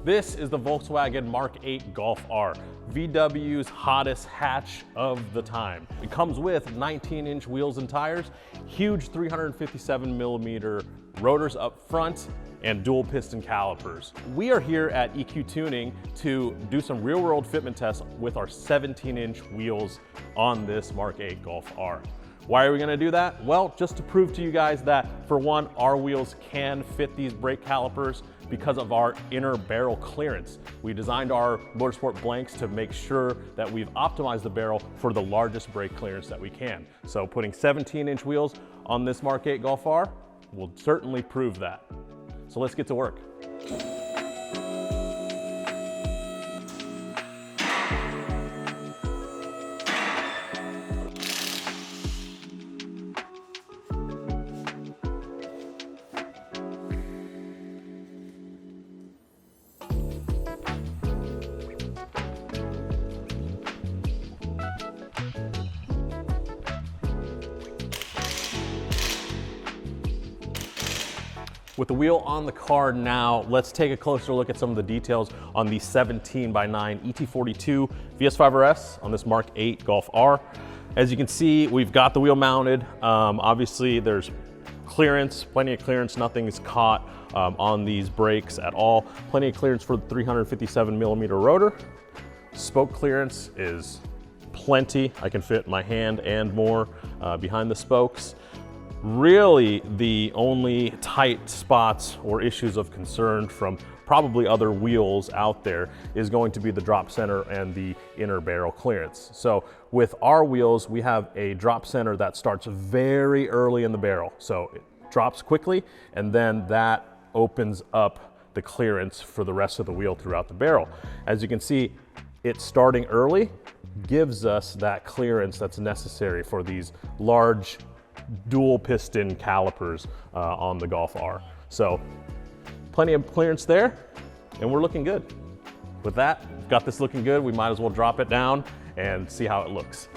This is the Volkswagen Mark 8 Golf R, VW's hottest hatch of the time. It comes with 19-inch wheels and tires, huge 357mm rotors up front, and dual piston calipers. We are here at EQ Tuning to do some real-world fitment tests with our 17-inch wheels on this Mark 8 Golf R. Why are we gonna do that? Well, just to prove to you guys that, for one, our wheels can fit these brake calipers because of our inner barrel clearance. We designed our Motorsport blanks to make sure that we've optimized the barrel for the largest brake clearance that we can. So putting 17-inch wheels on this Mark 8 Golf R will certainly prove that. So let's get to work. With the wheel on the car now, let's take a closer look at some of the details on the 17x9 ET42 VS-5RS on this Mark 8 Golf R. As you can see, we've got the wheel mounted. Obviously there's clearance, plenty of clearance, nothing is caught on these brakes at all. Plenty of clearance for the 357mm rotor. Spoke clearance is plenty. I can fit my hand and more behind the spokes. Really, the only tight spots or issues of concern from probably other wheels out there is going to be the drop center and the inner barrel clearance. So with our wheels, we have a drop center that starts very early in the barrel. So it drops quickly, and then that opens up the clearance for the rest of the wheel throughout the barrel. As you can see, it starting early gives us that clearance that's necessary for these large dual piston calipers on the Golf R. So plenty of clearance there, and we're looking good. With that, got this looking good, we might as well drop it down and see how it looks.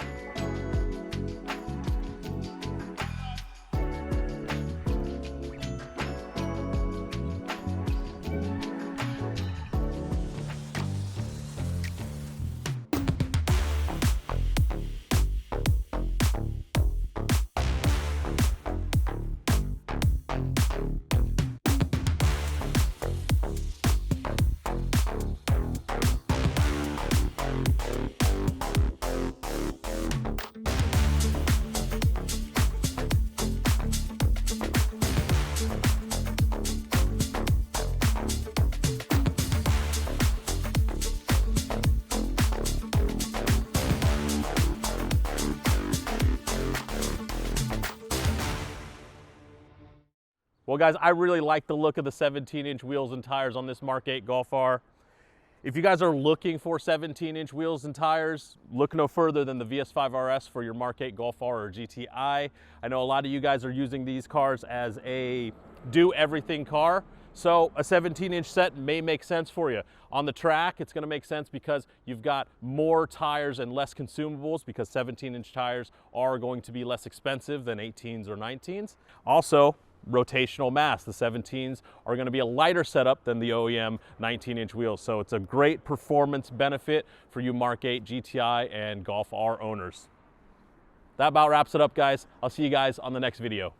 Well guys, I really like the look of the 17-inch wheels and tires on this Mark 8 Golf R. If you guys are looking for 17-inch wheels and tires, look no further than the VS-5RS for your Mark 8 Golf R or GTI. I know a lot of you guys are using these cars as a do-everything car, so a 17-inch set may make sense for you. On the track, it's gonna make sense because you've got more tires and less consumables, because 17-inch tires are going to be less expensive than 18s or 19s. Also, rotational mass. The 17s are going to be a lighter setup than the OEM 19-inch wheels, so it's a great performance benefit for you Mark 8 GTI and Golf R owners. That about wraps it up, guys. I'll see you guys on the next video.